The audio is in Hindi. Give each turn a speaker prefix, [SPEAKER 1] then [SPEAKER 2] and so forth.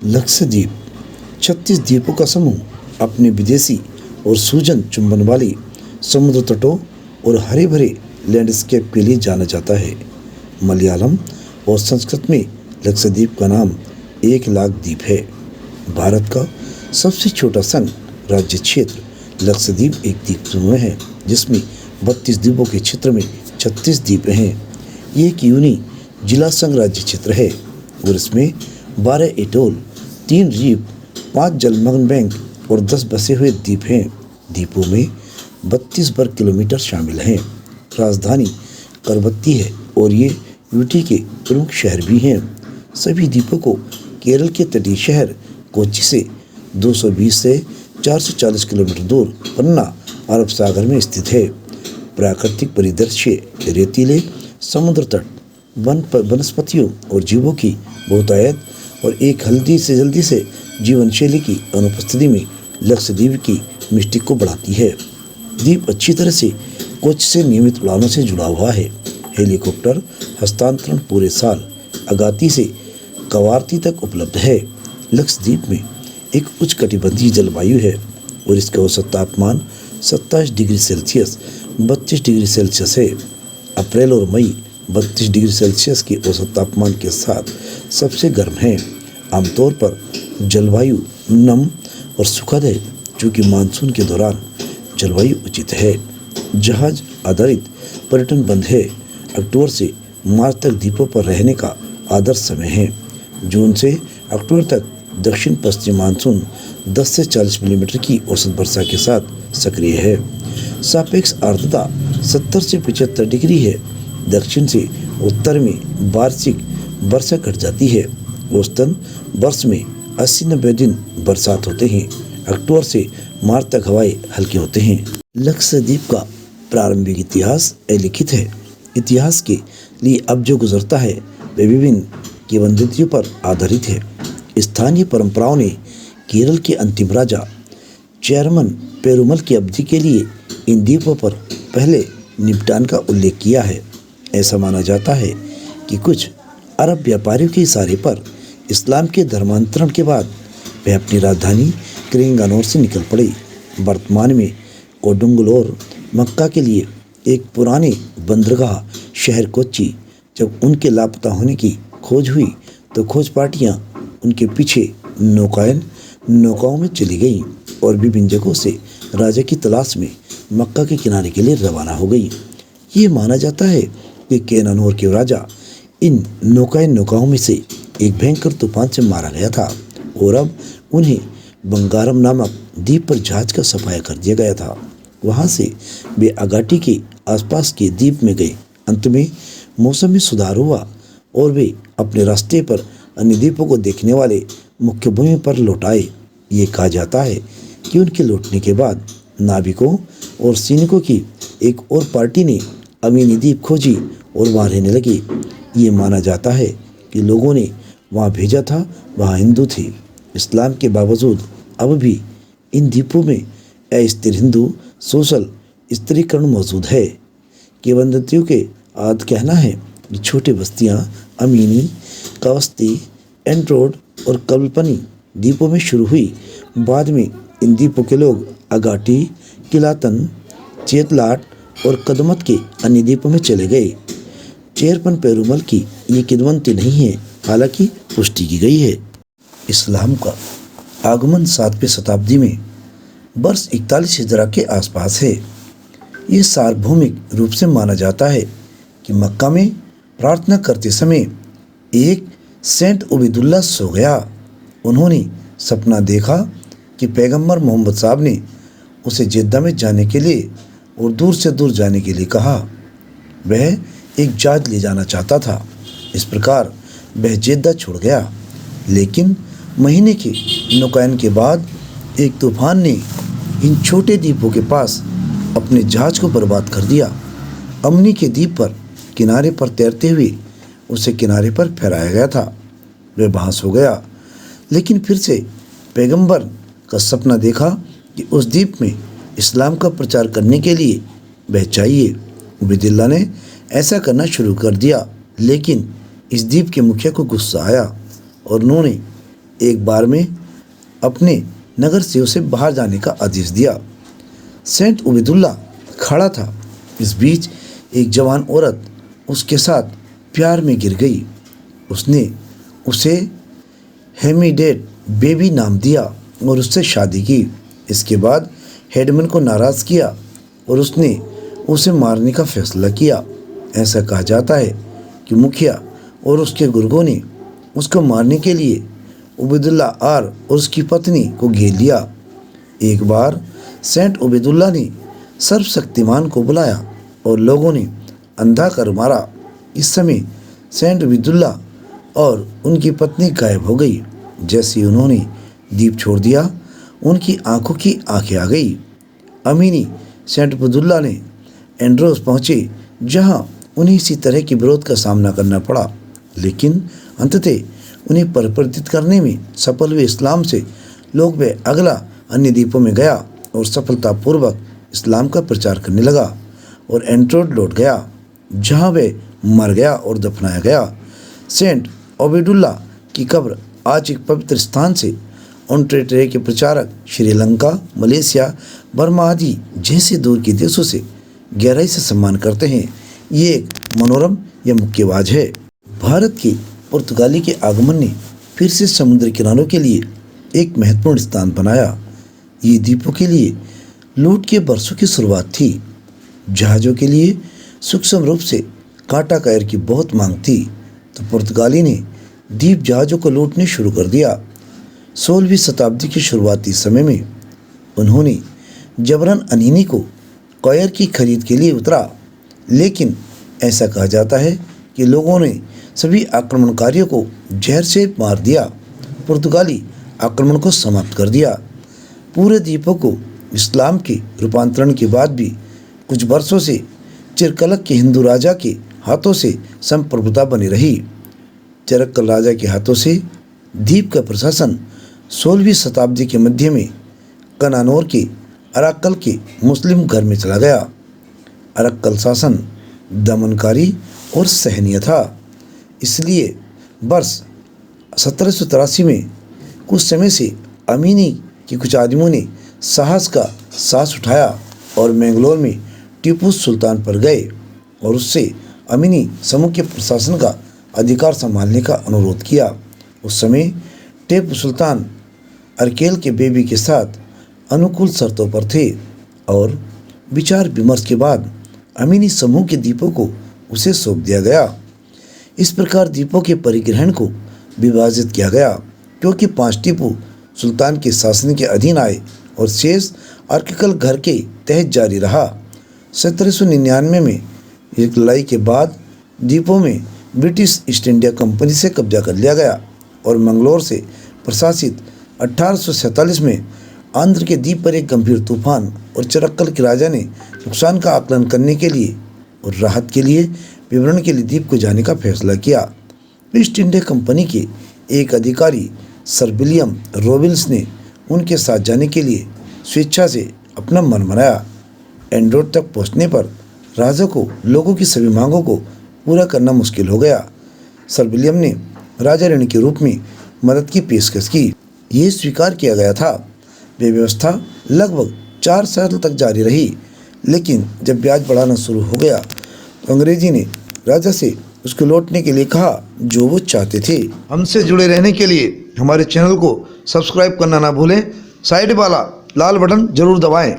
[SPEAKER 1] लक्षद्वीप 36 द्वीपों का समूह अपने विदेशी और सूजन चुंबन वाली समुद्र तटों और हरे भरे लैंडस्केप के लिए जाना जाता है। मलयालम और संस्कृत में लक्षद्वीप का नाम 1,00,000 द्वीप है। भारत का सबसे छोटा संघ राज्य क्षेत्र लक्षद्वीप एक द्वीप समूह है जिसमें 32 द्वीपों के क्षेत्र में 36 द्वीप हैं। ये एक यूनी जिला संघ राज्य क्षेत्र है और इसमें 12 एटोल, 3 द्वीप, 5 जलमग्न बैंक और 10 बसे हुए द्वीप हैं। द्वीपों में 32 वर्ग किलोमीटर शामिल हैं। राजधानी करवत्ती है और ये यूटी के प्रमुख शहर भी हैं। सभी द्वीपों को केरल के तटीय शहर कोच्चि से 220 से 440 किलोमीटर दूर पन्ना अरब सागर में स्थित है। प्राकृतिक परिदृश्य रेतीले समुद्र तट, वनस्पतियों और जीवों की बहुतायत और एक जल्दी से जीवन शैली की अनुपस्थिति में लक्षद्वीप की मिस्टिक को बढ़ाती है। द्वीप अच्छी तरह से कोच्चि से नियमित उड़ानों से जुड़ा हुआ है। हेलीकॉप्टर हस्तांतरण पूरे साल अगाती से कवारती तक उपलब्ध है। लक्षद्वीप में एक उष्णकटिबंधीय जलवायु है और इसका औसत तापमान 27 डिग्री सेल्सियस 32 डिग्री सेल्सियस है। अप्रैल और मई 32 डिग्री सेल्सियस के औसत तापमान के साथ सबसे गर्म है। आमतौर पर जलवायु नम और सुखद है चूँकि मानसून के दौरान जलवायु उचित है। जहाज आधारित पर्यटन बंद है। अक्टूबर से मार्च तक द्वीपों पर रहने का आदर्श समय है। जून से अक्टूबर तक दक्षिण पश्चिम मानसून 10 से 40 मिलीमीटर की औसत वर्षा के साथ सक्रिय है। सापेक्ष आर्द्रता 70 से 75 डिग्री है। दक्षिण से उत्तर में वार्षिक वर्षा घट जाती है। औसतन वर्ष में 80-90 दिन बरसात होते हैं। अक्टूबर से मार्च तक हवाएं हल्के होते हैं। लक्षद्वीप का प्रारंभिक इतिहास अलिखित है। इतिहास के लिए अब जो गुजरता है वे विभिन्न किंवदंतियों पर आधारित है। स्थानीय परंपराओं ने केरल के अंतिम राजा चेरमन पेरुमल की अवधि के लिए इन द्वीपों पर पहले निपटान का उल्लेख किया है। ऐसा माना जाता है कि कुछ अरब व्यापारियों के इशारे पर इस्लाम के धर्मांतरण के बाद वे अपनी राजधानी क्रेंगानोर से निकल पड़े। वर्तमान में कोडुंगलोर मक्का के लिए एक पुराने बंदरगाह शहर कोच्चि। जब उनके लापता होने की खोज हुई तो खोज पार्टियां उनके पीछे नौकाओं में चली गईं और विभिन्न जगहों से राजा की तलाश में मक्का के किनारे के लिए रवाना हो गई। ये माना जाता है कि केनानोर के राजा इन नौकाओं में से एक भयंकर तूफान से मारा गया था और अब उन्हें बंगारम नामक द्वीप पर जहाज का सफाया कर दिया गया था। वहाँ से वे अगाटी के आसपास के द्वीप में गए। अंत में मौसम में सुधार हुआ और वे अपने रास्ते पर अन्य द्वीपों को देखने वाले मुख्य भूमि पर लौट आए। ये कहा जाता है कि उनके लौटने के बाद नाविकों और सैनिकों की एक और पार्टी ने अमीनी द्वीप खोजी और वहाँ रहने लगी। ये माना जाता है कि लोगों ने वहाँ भेजा था वहाँ हिंदू थे। इस्लाम के बावजूद अब भी इन द्वीपों में अस्थिर हिंदू सोशल स्त्रीकरण मौजूद है। किंवदंतियों के कहना है कि छोटी बस्तियाँ अमीनी, कावस्ती, एंड्रोड और कल्पनी द्वीपों में शुरू हुई। बाद में इन द्वीपों के लोग अगाटी, किलातन, चेतलाट और कदमत के अन्य द्वीपों में चले गए। चेरमन पेरुमल की ये किंवदंती नहीं है, हालांकि पुष्टि की गई है। इस्लाम का आगमन 7वीं शताब्दी में वर्ष 41 हिजरा के आसपास है। ये सार्वभौमिक रूप से माना जाता है कि मक्का में प्रार्थना करते समय एक सेंट उबैदुल्लाह सो गया। उन्होंने सपना देखा कि पैगंबर मोहम्मद साहब ने उसे जेद्दा में जाने के लिए और दूर से दूर जाने के लिए कहा। वह एक जहाज ले जाना चाहता था। इस प्रकार वह जेद्दा छोड़ गया। लेकिन महीने के नौकायन के बाद एक तूफान ने इन छोटे द्वीपों के पास अपने जहाज को बर्बाद कर दिया। अमनी के द्वीप पर किनारे पर तैरते हुए उसे किनारे पर फहराया गया था। वह वहाँ सो गया। लेकिन फिर से पैगंबर का सपना देखा कि उस द्वीप में इस्लाम का प्रचार करने के लिए वह चाहिए। उबैदुल्लाह ने ऐसा करना शुरू कर दिया। लेकिन इस द्वीप के मुखिया को गुस्सा आया और उन्होंने एक बार में अपने नगर से उसे बाहर जाने का आदेश दिया। सेंट उबैदुल्ला खड़ा था। इस बीच एक जवान औरत उसके साथ प्यार में गिर गई। उसने उसे हेमीडेट बेबी नाम दिया और उससे शादी की। इसके बाद हेडमैन को नाराज़ किया और उसने उसे मारने का फैसला किया। ऐसा कहा जाता है कि मुखिया और उसके गुर्गों ने उसको मारने के लिए उबैदुल्ला और उसकी पत्नी को घेर लिया। एक बार सेंट उबैदुल्ला ने सर्वशक्तिमान को बुलाया और लोगों ने अंधा कर मारा। इस समय सेंट उबैदुल्ला और उनकी पत्नी गायब हो गई। जैसे ही उन्होंने दीप छोड़ दिया, उनकी आंखों की आंखें आ गई। अमीनी सेंट उबैदुल्ला ने एंड्रोस पहुँचे, जहां उन्हें इसी तरह के विरोध का सामना करना पड़ा, लेकिन अंततः उन्हें परिवर्तित करने में सफल हुए। इस्लाम से लोग वे अगला अन्य द्वीपों में गया और सफलतापूर्वक इस्लाम का प्रचार करने लगा और एंड्रोस लौट गया, जहां वे मर गया और दफनाया गया। सेंट उबैदुल्ला की कब्र आज एक पवित्र स्थान से उन टेरिटरी के प्रचारक श्रीलंका, मलेशिया, बर्मा आदि जैसे दूर के देशों से गहराई से सम्मान करते हैं। ये एक मनोरम या मुक्केबाज है। भारत के पुर्तगाली के आगमन ने फिर से समुद्र किनारों के लिए एक महत्वपूर्ण स्थान बनाया। ये द्वीपों के लिए लूट के बरसों की शुरुआत थी। जहाज़ों के लिए सूक्ष्म रूप से कांटा कायर की बहुत मांग थी, तो पुर्तगाली ने द्वीप जहाज़ों को लूटने शुरू कर दिया। 16वीं शताब्दी के शुरुआती समय में उन्होंने जबरन अनीनी को कॉयर की खरीद के लिए उतरा, लेकिन ऐसा कहा जाता है कि लोगों ने सभी आक्रमणकारियों को जहर से मार दिया। पुर्तगाली आक्रमण को समाप्त कर दिया। पूरे द्वीपों को इस्लाम के रूपांतरण के बाद भी कुछ वर्षों से चिरकलक के हिंदू राजा के हाथों से संप्रभुता बनी रही। चिरक्कल राजा के हाथों से द्वीप का प्रशासन 16वीं शताब्दी के मध्य में कनानौर के अराक्कल के मुस्लिम घर में चला गया। अरक्कल शासन दमनकारी और सहनीय था, इसलिए वर्ष 1783 में कुछ समय से अमीनी के कुछ आदमियों ने साहस का सांस उठाया और मैंगलोर में टीपू सुल्तान पर गए और उससे अमीनी समूह के प्रशासन का अधिकार संभालने का अनुरोध किया। उस समय टीपू सुल्तान अरकेल के बेबी के साथ अनुकूल शर्तों पर थे और विचार विमर्श के बाद अमीनी समूह के द्वीपों को उसे सौंप दिया गया। इस प्रकार द्वीपों के परिग्रहण को विभाजित किया गया, क्योंकि 5 टीपू सुल्तान के शासन के अधीन आए और शेष अरक्कल घर के तहत जारी रहा। 1799 में एक लड़ाई के बाद द्वीपों में ब्रिटिश ईस्ट इंडिया कंपनी से कब्जा कर लिया गया और मंगलोर से प्रशासित 1847 में आंध्र के द्वीप पर एक गंभीर तूफान और चिरक्कल के राजा ने नुकसान का आकलन करने के लिए और राहत के लिए विवरण के लिए द्वीप को जाने का फैसला किया। ईस्ट इंडिया कंपनी के एक अधिकारी सर विलियम रॉबिन्स ने उनके साथ जाने के लिए स्वेच्छा से अपना मन बनाया। एंड्रोस तक पहुंचने पर राजा को लोगों की सभी मांगों को पूरा करना मुश्किल हो गया। सर विलियम ने राजा ऋण के रूप में मदद की पेशकश की। ये स्वीकार किया गया था। वे व्यवस्था लगभग 4 साल तक जारी रही, लेकिन जब ब्याज बढ़ाना शुरू हो गया तो अंग्रेजी ने राजा से उसको लौटने के लिए कहा जो वो चाहते थे। हमसे जुड़े रहने के लिए हमारे चैनल को सब्सक्राइब करना ना भूलें। साइड वाला लाल बटन जरूर दबाएं।